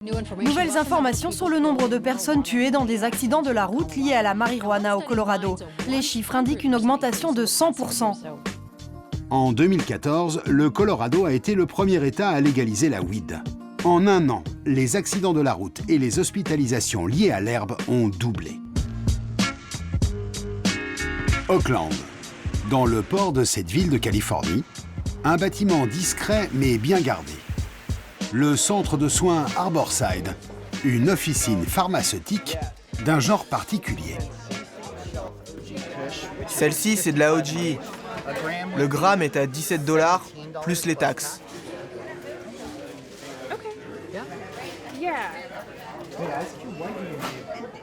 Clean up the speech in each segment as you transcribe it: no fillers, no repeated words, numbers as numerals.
Nouvelles informations sur le nombre de personnes tuées dans des accidents de la route liés à la marijuana au Colorado. Les chiffres indiquent une augmentation de 100%. En 2014, le Colorado a été le premier État à légaliser la weed. En un an, les accidents de la route et les hospitalisations liées à l'herbe ont doublé. Oakland. Dans le port de cette ville de Californie, un bâtiment discret mais bien gardé. Le centre de soins Harborside, une officine pharmaceutique d'un genre particulier. Celle-ci, c'est de la OG. Le gramme est à 17 $ plus les taxes.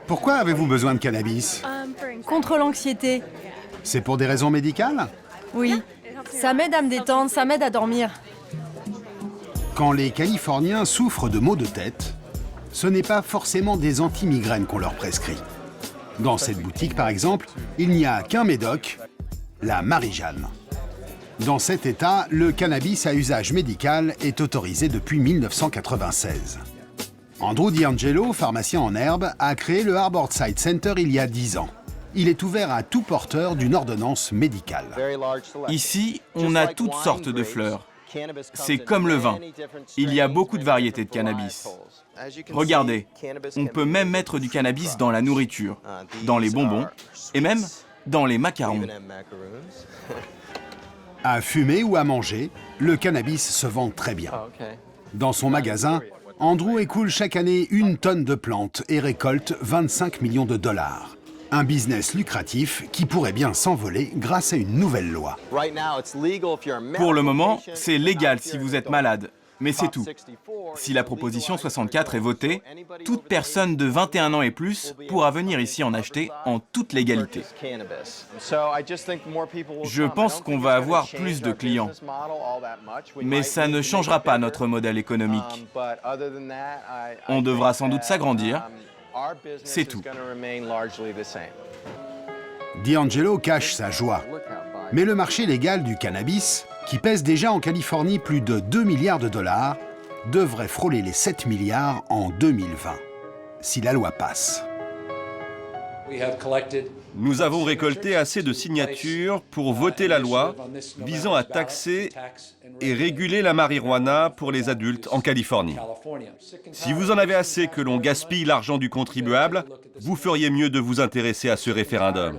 Pourquoi avez-vous besoin de cannabis? Contre l'anxiété. C'est pour des raisons médicales? Oui. Ça m'aide à me détendre, ça m'aide à dormir. Quand les Californiens souffrent de maux de tête, ce n'est pas forcément des anti-migraines qu'on leur prescrit. Dans cette boutique, par exemple, il n'y a qu'un médoc, la Marie-Jeanne. Dans cet état, le cannabis à usage médical est autorisé depuis 1996. Andrew D'Angelo, pharmacien en herbe, a créé le Harborside Center il y a 10 ans. Il est ouvert à tout porteur d'une ordonnance médicale. Ici, on a toutes sortes de fleurs. C'est comme le vin. Il y a beaucoup de variétés de cannabis. Regardez, on peut même mettre du cannabis dans la nourriture, dans les bonbons et même dans les macarons. À fumer ou à manger, le cannabis se vend très bien. Dans son magasin, Andrew écoule chaque année 1 tonne de plantes et récolte 25 millions de dollars. Un business lucratif qui pourrait bien s'envoler grâce à une nouvelle loi. Pour le moment, c'est légal si vous êtes malade, mais c'est tout. Si la proposition 64 est votée, toute personne de 21 ans et plus pourra venir ici en acheter en toute légalité. Je pense qu'on va avoir plus de clients, mais ça ne changera pas notre modèle économique. On devra sans doute s'agrandir. C'est tout. D'Angelo cache sa joie. Mais le marché légal du cannabis, qui pèse déjà en Californie plus de 2 milliards de dollars, devrait frôler les 7 milliards en 2020, si la loi passe. Nous avons récolté assez de signatures pour voter la loi visant à taxer et réguler la marijuana pour les adultes en Californie. Si vous en avez assez que l'on gaspille l'argent du contribuable, vous feriez mieux de vous intéresser à ce référendum.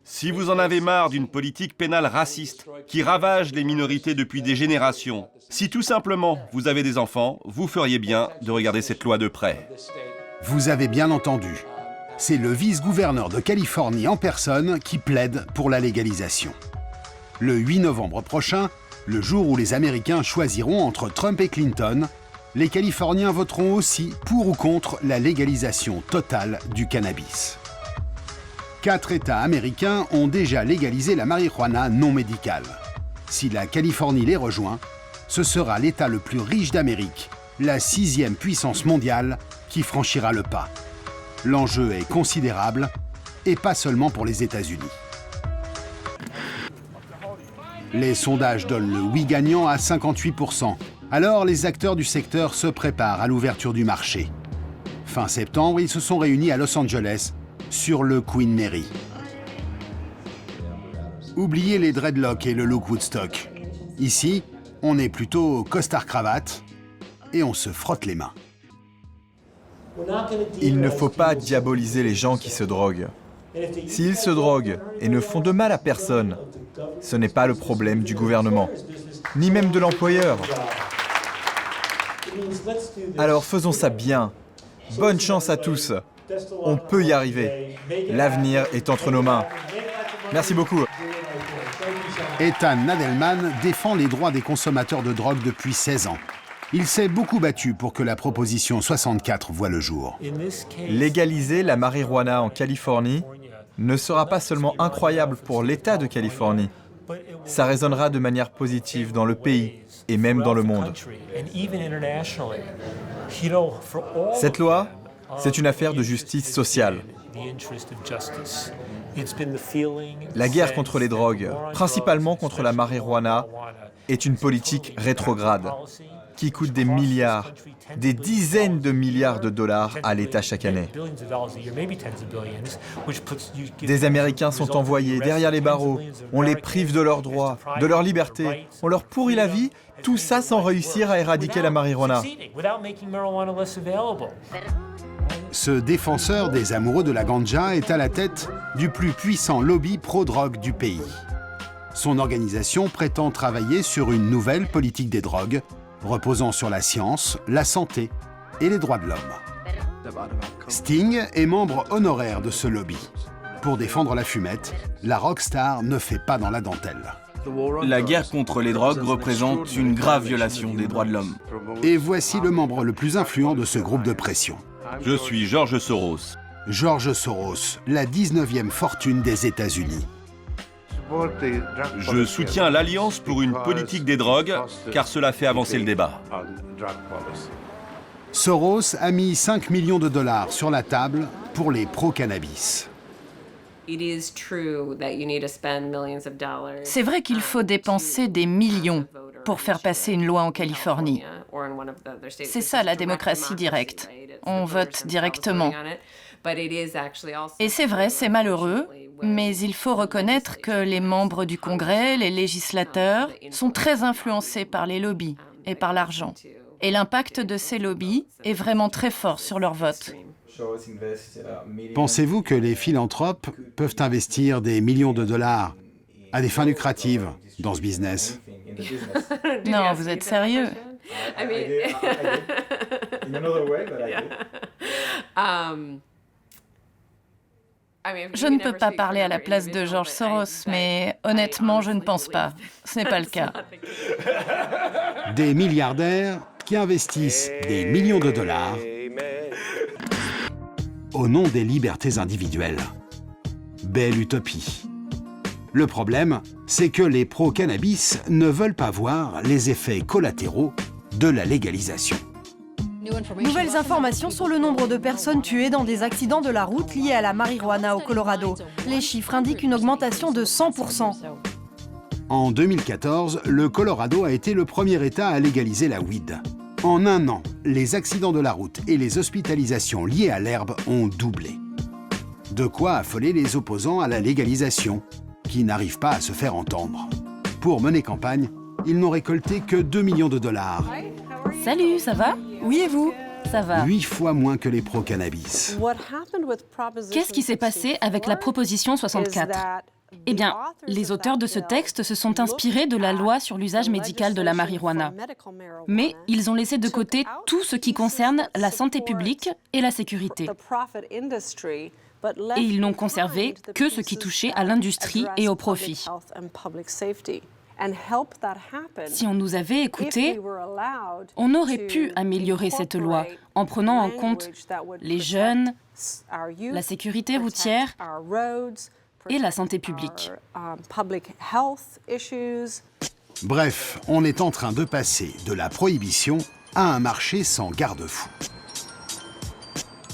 Si vous en avez marre d'une politique pénale raciste qui ravage les minorités depuis des générations, si tout simplement vous avez des enfants, vous feriez bien de regarder cette loi de près. Vous avez bien entendu. C'est le vice-gouverneur de Californie en personne qui plaide pour la légalisation. Le 8 novembre prochain, le jour où les Américains choisiront entre Trump et Clinton, les Californiens voteront aussi pour ou contre la légalisation totale du cannabis. 4 États américains ont déjà légalisé la marijuana non médicale. Si la Californie les rejoint, ce sera l'État le plus riche d'Amérique, la 6e puissance mondiale, qui franchira le pas. L'enjeu est considérable, et pas seulement pour les États-Unis. Les sondages donnent le oui gagnant à 58%. Alors les acteurs du secteur se préparent à l'ouverture du marché. Fin septembre, ils se sont réunis à Los Angeles, sur le Queen Mary. Oubliez les dreadlocks et le look Woodstock. Ici, on est plutôt costard-cravate et on se frotte les mains. Il ne faut pas diaboliser les gens qui se droguent. S'ils se droguent et ne font de mal à personne, ce n'est pas le problème du gouvernement, ni même de l'employeur. Alors faisons ça bien. Bonne chance à tous. On peut y arriver. L'avenir est entre nos mains. Merci beaucoup. Ethan Nadelman défend les droits des consommateurs de drogue depuis 16 ans. Il s'est beaucoup battu pour que la proposition 64 voie le jour. Légaliser la marijuana en Californie ne sera pas seulement incroyable pour l'État de Californie, ça résonnera de manière positive dans le pays et même dans le monde. Cette loi, c'est une affaire de justice sociale. La guerre contre les drogues, principalement contre la marijuana, est une politique rétrograde. qui coûte des milliards, des dizaines de milliards de dollars à l'État chaque année. Des Américains sont envoyés derrière les barreaux, on les prive de leurs droits, de leur liberté, on leur pourrit la vie, tout ça sans réussir à éradiquer la marijuana. Ce défenseur des amoureux de la ganja est à la tête du plus puissant lobby pro-drogue du pays. Son organisation prétend travailler sur une nouvelle politique des drogues, reposant sur la science, la santé et les droits de l'homme. Sting est membre honoraire de ce lobby. Pour défendre la fumette, la rockstar ne fait pas dans la dentelle. La guerre contre les drogues représente une grave violation des droits de l'homme. Et voici le membre le plus influent de ce groupe de pression. Je suis George Soros. George Soros, la 19e fortune des États-Unis. Je soutiens l'Alliance pour une politique des drogues, car cela fait avancer le débat. Soros a mis 5 millions de dollars sur la table pour les pro-cannabis. C'est vrai qu'il faut dépenser des millions pour faire passer une loi en Californie. C'est ça la démocratie directe. On vote directement. Et c'est vrai, c'est malheureux, mais il faut reconnaître que les membres du Congrès, les législateurs, sont très influencés par les lobbies et par l'argent. Et l'impact de ces lobbies est vraiment très fort sur leur vote. Pensez-vous que les philanthropes peuvent investir des millions de dollars à des fins lucratives dans ce business? Non, vous êtes sérieux? Je ne peux pas parler à la place de George Soros, mais honnêtement, je ne pense pas. Ce n'est pas le cas. Des milliardaires qui investissent des millions de dollars au nom des libertés individuelles. Belle utopie. Le problème, c'est que les pro-cannabis ne veulent pas voir les effets collatéraux de la légalisation. Nouvelles informations sur le nombre de personnes tuées dans des accidents de la route liés à la marijuana au Colorado. Les chiffres indiquent une augmentation de 100%. En 2014, le Colorado a été le premier État à légaliser la weed. En un an, les accidents de la route et les hospitalisations liées à l'herbe ont doublé. De quoi affoler les opposants à la légalisation, qui n'arrivent pas à se faire entendre. Pour mener campagne, ils n'ont récolté que 2 millions de dollars. Salut, ça va? Oui, et vous? Ça va. 8 fois moins que les pro-cannabis. Qu'est-ce qui s'est passé avec la proposition 64? Eh bien, les auteurs de ce texte se sont inspirés de la loi sur l'usage médical de la marijuana. Mais ils ont laissé de côté tout ce qui concerne la santé publique et la sécurité. Et ils n'ont conservé que ce qui touchait à l'industrie et au profit. Si on nous avait écoutés, on aurait pu améliorer cette loi en prenant en compte les jeunes, la sécurité routière et la santé publique. Bref, on est en train de passer de la prohibition à un marché sans garde-fou.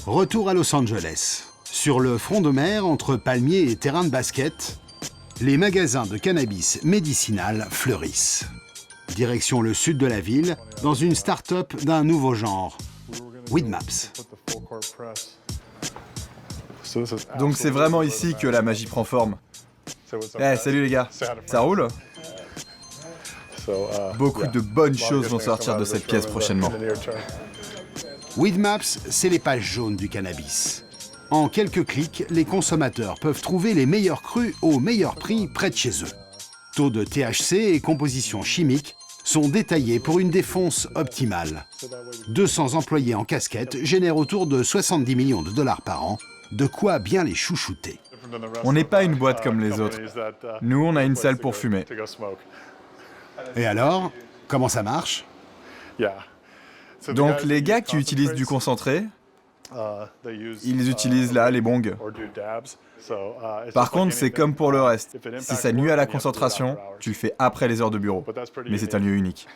Retour à Los Angeles. Sur le front de mer, entre palmiers et terrains de basket, les magasins de cannabis médicinal fleurissent. Direction le sud de la ville, dans une start-up d'un nouveau genre, Weedmaps. Donc c'est vraiment ici que la magie prend forme. Eh, salut les gars, ça roule? Beaucoup de bonnes choses vont sortir de cette pièce prochainement. Weedmaps, c'est les pages jaunes du cannabis. En quelques clics, les consommateurs peuvent trouver les meilleurs crus au meilleur prix près de chez eux. Taux de THC et composition chimique sont détaillés pour une défonce optimale. 200 employés en casquette génèrent autour de 70 millions de dollars par an, de quoi bien les chouchouter. On n'est pas une boîte comme les autres. Nous, on a une salle pour fumer. Et alors, comment ça marche? Donc les gars qui utilisent du concentré, ils utilisent là les bongs. Par contre, c'est comme pour le reste. Si ça nuit à la concentration, tu le fais après les heures de bureau. Mais c'est un lieu unique.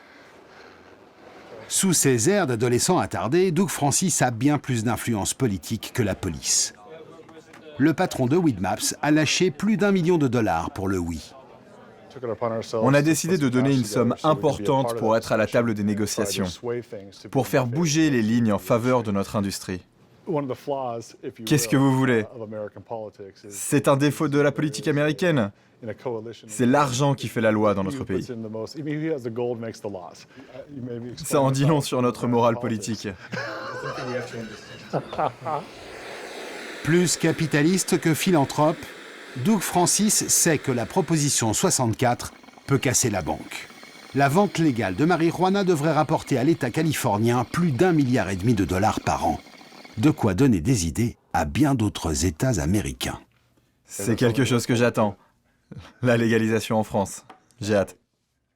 Sous ses airs d'adolescent attardé, Doug Francis a bien plus d'influence politique que la police. Le patron de Weedmaps a lâché plus d'1 million de dollars pour le oui. On a décidé de donner une somme importante pour être à la table des négociations, pour faire bouger les lignes en faveur de notre industrie. Qu'est-ce que vous voulez? C'est un défaut de la politique américaine. C'est l'argent qui fait la loi dans notre pays. Ça en dit long sur notre morale politique. Plus capitaliste que philanthrope, Doug Francis sait que la proposition 64 peut casser la banque. La vente légale de marijuana devrait rapporter à l'État californien plus d'1,5 milliard de dollars par an. De quoi donner des idées à bien d'autres États américains. C'est quelque chose que j'attends. La légalisation en France. J'ai hâte.